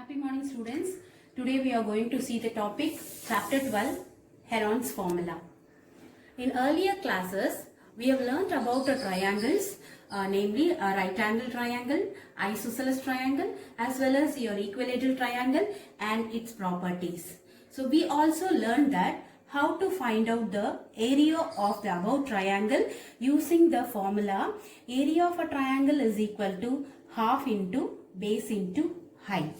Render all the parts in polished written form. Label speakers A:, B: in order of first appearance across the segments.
A: Happy morning students. Today we are going to see the topic chapter 12 Heron's formula. In earlier classes we have learnt about the triangles, namely a right angle triangle, isosceles triangle as well as your equilateral triangle and its properties. So we also learned that how to find out the area of the above triangle using the formula area of a triangle is equal to half into base into height.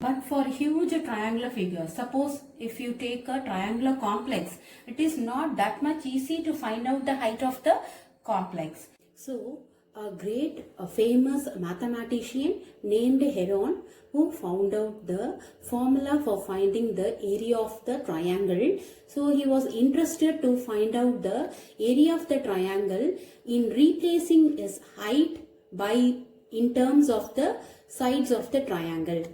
A: But for huge triangular figures, suppose if you take a triangular complex, it is not that much easy to find out the height of the complex. So, a famous mathematician named Heron, who found out the formula for finding the area of the triangle. So, he was interested to find out the area of the triangle in replacing its height in terms of the sides of the triangle.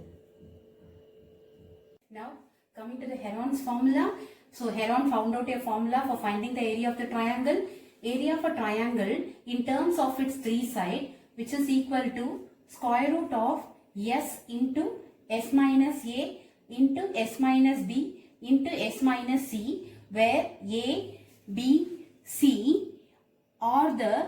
A: Now, coming to the Heron's formula. So, Heron found out a formula for finding the area of the triangle. Area of a triangle in terms of its three sides, which is equal to square root of s into s minus a into s minus b into s minus c, where a, b, c are the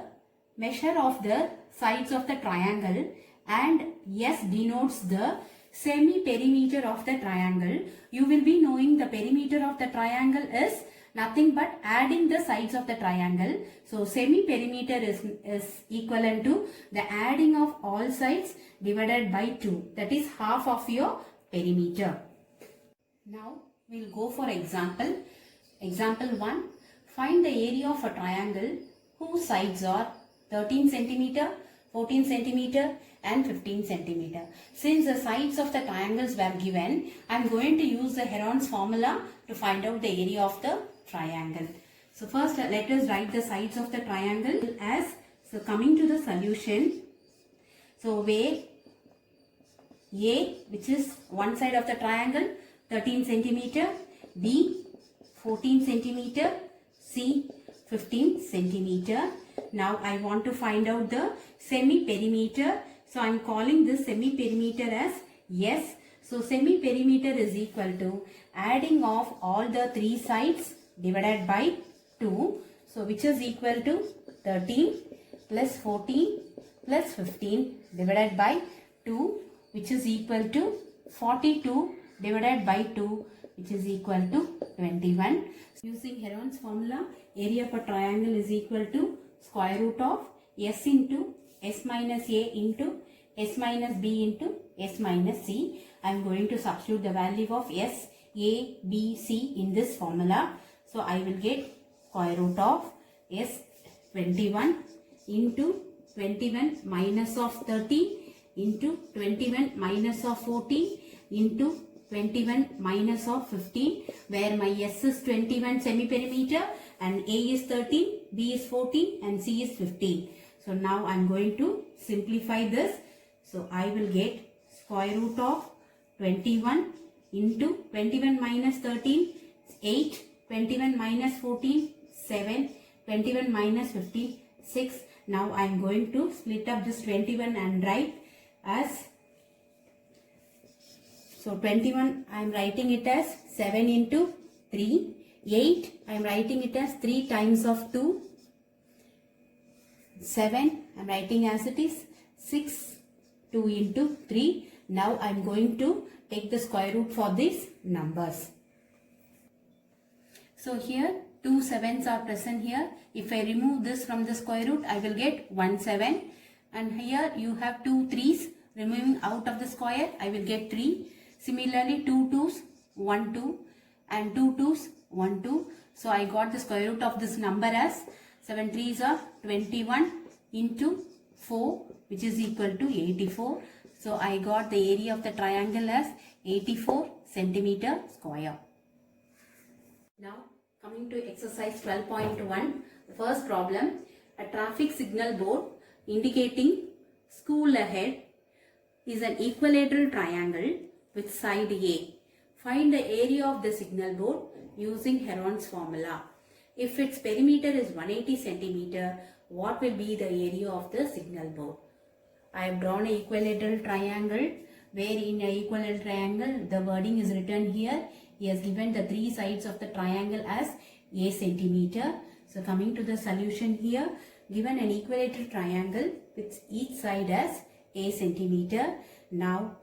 A: measure of the sides of the triangle and s denotes the semi-perimeter of the triangle. You will be knowing the perimeter of the triangle is nothing but adding the sides of the triangle. So, semi-perimeter is equivalent to the adding of all sides divided by 2. That is half of your perimeter. Now, we will go for example. Example 1. Find the area of a triangle whose sides are 13 centimeter, 14 centimeter and 15 centimeter. Since the sides of the triangles were given, I am going to use the Heron's formula to find out the area of the triangle. So first let us write the sides of the triangle as, so coming to the solution, so where A, which is one side of the triangle, 13 centimeter, B 14 centimeter, C 15 centimeter. Now I want to find out the semi-perimeter. So I am calling this semi-perimeter as S. So semi-perimeter is equal to adding of all the three sides divided by 2. So which is equal to 13 plus 14 plus 15 divided by 2, which is equal to 42 divided by 2, which is equal to 21. Using Heron's formula, area of a triangle is equal to square root of s into s minus a into s minus b into s minus c. I am going to substitute the value of s, a, b, c in this formula. So, I will get square root of s 21 into 21 minus of 30 into 21 minus of 40 into 21 minus of 15, where my s is 21 semi-perimeter and a is 13, b is 14 and c is 15. So now I am going to simplify this. So I will get square root of 21 into 21 minus 13, 8, 21 minus 14, 7, 21 minus 15, 6. Now I am going to split up this 21 and write as, so 21 I am writing it as 7 into 3, 8 I am writing it as 3 times of 2, 7 I am writing as it is 6, 2 into 3. Now I am going to take the square root for these numbers. So here 2 sevens are present here. If I remove this from the square root, I will get 1 7. And here you have 2 3's. Removing out of the square, I will get 3. Similarly 2 2's, 1 2 and 2 2's, 1 2. So I got the square root of this number as 7 3's are 21 into 4, which is equal to 84. So I got the area of the triangle as 84 centimeter square. Now coming to exercise 12.1, the first problem, a traffic signal board indicating school ahead is an equilateral triangle with side A. Find the area of the signal board using Heron's formula. If its perimeter is 180 centimeter, what will be the area of the signal board? I have drawn an equilateral triangle where in an equilateral triangle the wording is written here. He has given the three sides of the triangle as a centimeter. So coming to the solution here, given an equilateral triangle with each side as a centimeter. Now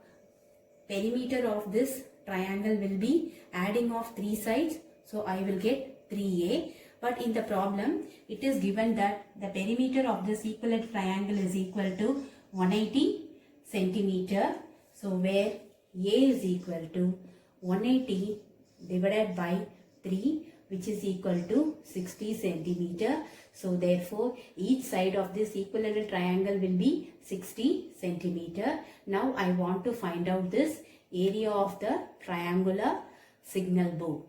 A: perimeter of this triangle will be adding of three sides. So I will get 3a. But in the problem, it is given that the perimeter of this equilateral triangle is equal to 180 centimeter. So where a is equal to 180 divided by 3, which is equal to 60 centimeter. So therefore, each side of this equilateral triangle will be 60 centimeter. Now I want to find out this area of the triangular signal board.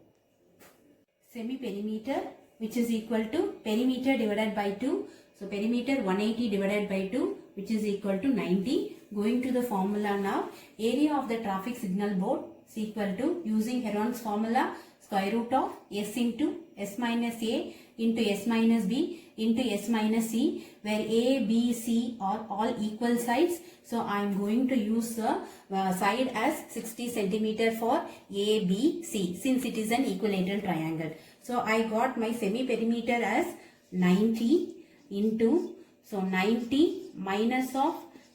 A: Semi-perimeter, which is equal to perimeter divided by 2. So perimeter 180 divided by 2, which is equal to 90. Going to the formula now, area of the traffic signal board is equal to, using Heron's formula, square root of s into s minus a into s minus b into s minus c, where a, b, c are all equal sides. So I am going to use the side as 60 centimeter for a, b, c, since it is an equilateral triangle. So I got my semi-perimeter as 90 into, so 90 minus of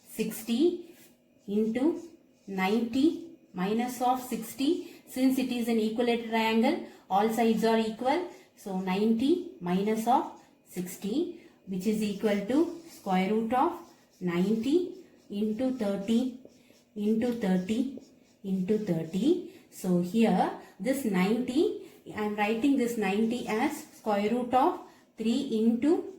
A: 60 into 90 minus of 60. Since it is an equilateral triangle, all sides are equal. So 90 minus of 60, which is equal to square root of 90 into 30 into 30 into 30. So here this 90, I am writing this 90 as square root of 3 into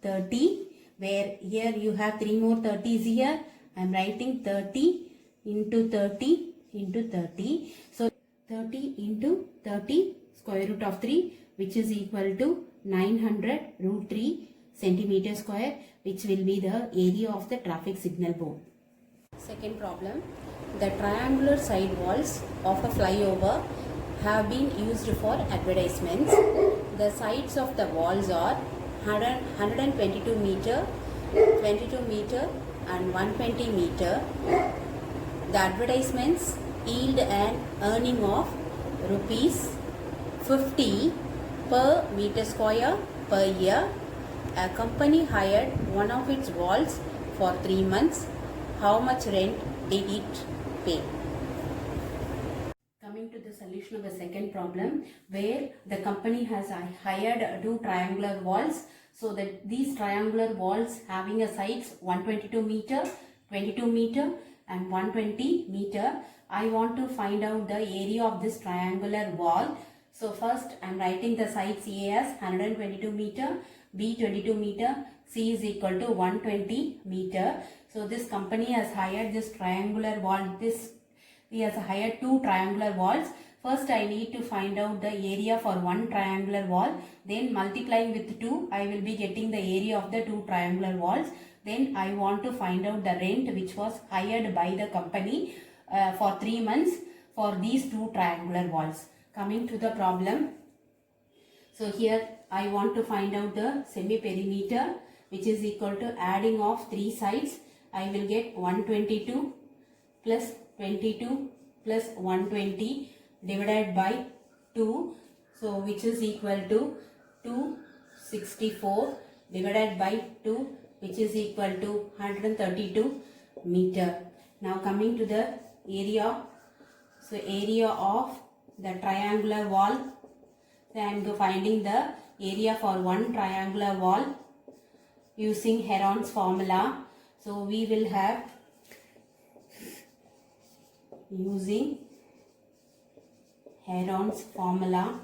A: 30, where here you have 3 more 30s here. I am writing 30 into 30 into 30. So 30 into 30 square root of 3, which is equal to 900 root 3 centimeter square, which will be the area of the traffic signal board. Second problem, the triangular side walls of a flyover have been used for advertisements. The sides of the walls are 122 meter, 22 meter and 120 meter. The advertisements yield an earning of rupees 50 per meter square per year. A company hired one of its walls for 3 months. How much rent did it pay? Coming to the solution of the second problem, where the company has hired 2 triangular walls. So that these triangular walls having a sides 122 meter, 22 meter and 120 meter. I want to find out the area of this triangular wall. So first I am writing the sides A as 122 meter, B 22 meter, C is equal to 120 meter. So this company has hired this triangular wall. He has hired 2 triangular walls. First I need to find out the area for one triangular wall. Then multiplying with 2, I will be getting the area of the 2 triangular walls. Then I want to find out the rent which was hired by the company for 3 months for these 2 triangular walls. Coming to the problem. So here I want to find out the semi-perimeter, which is equal to adding of 3 sides. I will get 122 plus 22 plus 120 divided by 2. So which is equal to 264 divided by 2, which is equal to 132 meter. Now coming to the area. So area of the triangular wall. So I am finding the area for one triangular wall using Heron's formula. So we will have, using Heron's formula,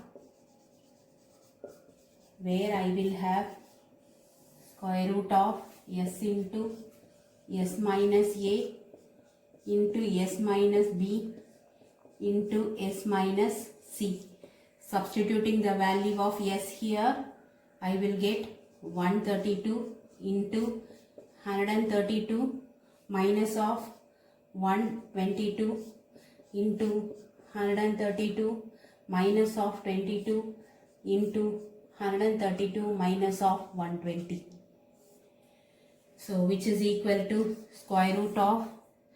A: where I will have square root of s into s minus a into s minus b into s minus c. Substituting the value of s here, I will get 132 into 132 minus of 122 into 132 minus of 22 into 132 minus of 120. So which is equal to square root of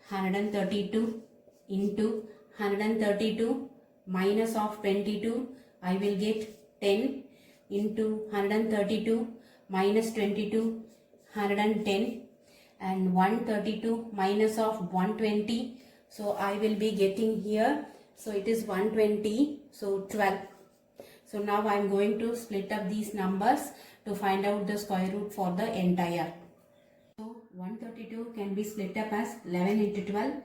A: 132 into 132 minus of 22, I will get 10 into 132 minus 22, 110, and 132 minus of 120. So I will be getting here. So it is 120. So 12. So now I am going to split up these numbers to find out the square root for the entire. So 132 can be split up as 11 into 12,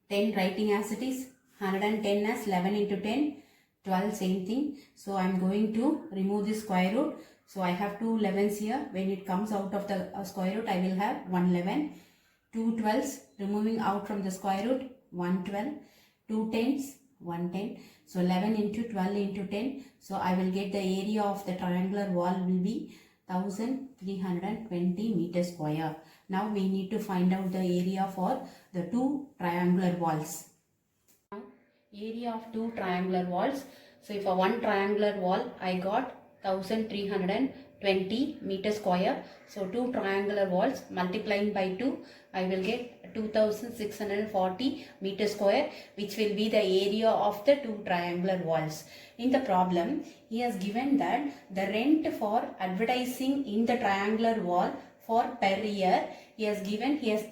A: 10 writing as it is, 110 as 11 into 10, 12 same thing. So I am going to remove the square root. So I have two 11s here. When it comes out of the square root, I will have 1 11. 2 12s removing out from the square root, 1 12. 2 10s, 1 10. So 11 into 12 into 10. So I will get the area of the triangular wall will be 1320 meters square. Now we need to find out the area for the two triangular walls. Now area of two triangular walls. So if a one triangular wall I got 1320 meters square. So two triangular walls multiplying by 2, I will get 2640 meters square, which will be the area of the two triangular walls. In the problem, he has given that the rent for advertising in the triangular wall for per year, he has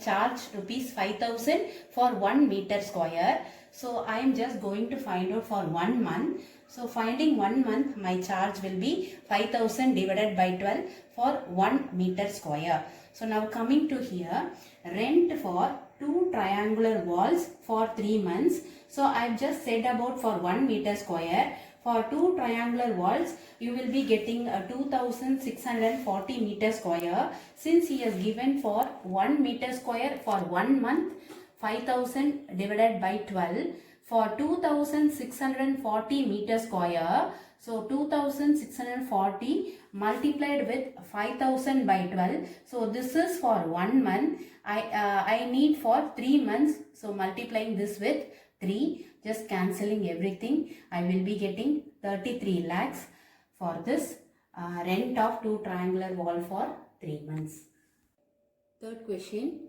A: charged rupees 5000 for 1 meter square. So I am just going to find out for 1 month. So finding 1 month, my charge will be 5000 divided by 12 for 1 meter square. So now coming to here, rent for two triangular walls for 3 months. So I have just said about for 1 meter square. For two triangular walls, you will be getting a 2640 meter square. Since he has given for 1 meter square for 1 month, 5000 divided by 12 for 2640 meter square. So 2640 multiplied with 5000 by 12. So this is for 1 month. I need for 3 months. So multiplying this with 3, just cancelling everything, I will be getting 33 lakhs for this rent of two triangular wall for 3 months. Third question.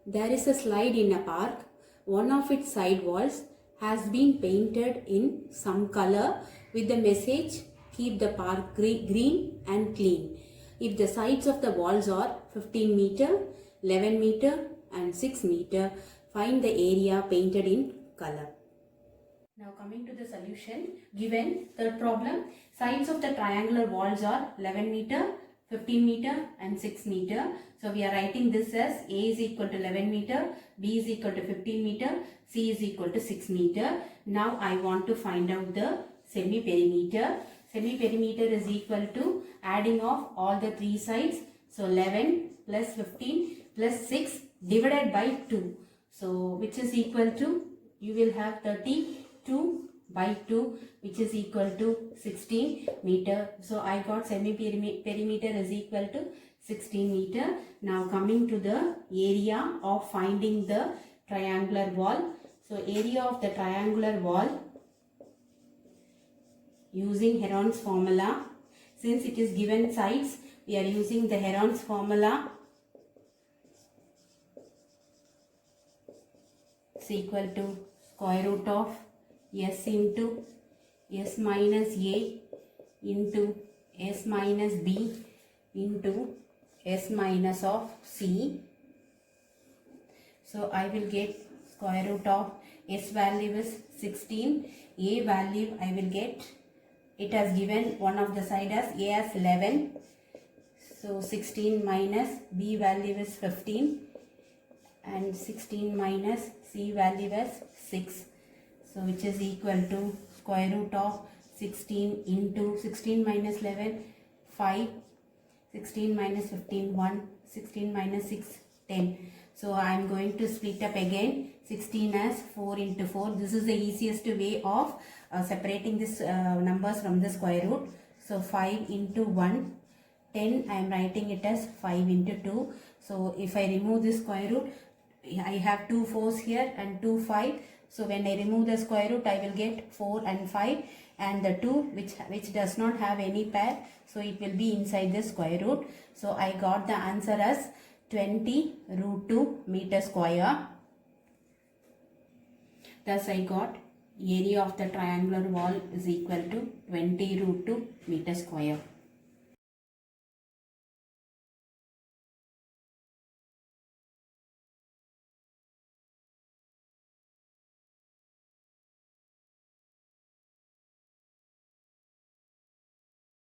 A: There is a slide in a park. One of its side walls has been painted in some color with the message, keep the park green and clean. If the sides of the walls are 15 meter, 11 meter and 6 meter, find the area painted in color. Now coming to the solution, given third problem, sides of the triangular walls are 11 meter, 15 meter and 6 meter. So we are writing this as A is equal to 11 meter, B is equal to 15 meter, C is equal to 6 meter. Now I want to find out the semi-perimeter. Semi-perimeter is equal to adding of all the three sides. So 11 plus 15 plus 6 divided by 2. So which is equal to, you will have 32 by 2, which is equal to 16 meter. So I got semi-perimeter is equal to 16 meter. Now coming to the area of finding the triangular wall. So area of the triangular wall using Heron's formula. Since it is given sides, we are using the Heron's formula. It's equal to square root of S into S minus A into S minus B into S minus of C. So I will get square root of S value is 16, A value I will get, it has given one of the side as A as 11. So 16 minus B value is 15 and 16 minus C value as 6. So which is equal to square root of 16 into 16 minus 11, 5, 16 minus 15, 1, 16 minus 6, 10. So I am going to split up again 16 as 4 into 4. This is the easiest way of separating this numbers from the square root. So 5 into 1, 10, I am writing it as 5 into 2. So if I remove this square root, I have 2 4s here and 2 5. So when I remove the square root, I will get 4 and 5, and the 2 which does not have any pair, so it will be inside the square root. So I got the answer as 20 root 2 meter square. Thus I got area of the triangular wall is equal to 20 root 2 meter square.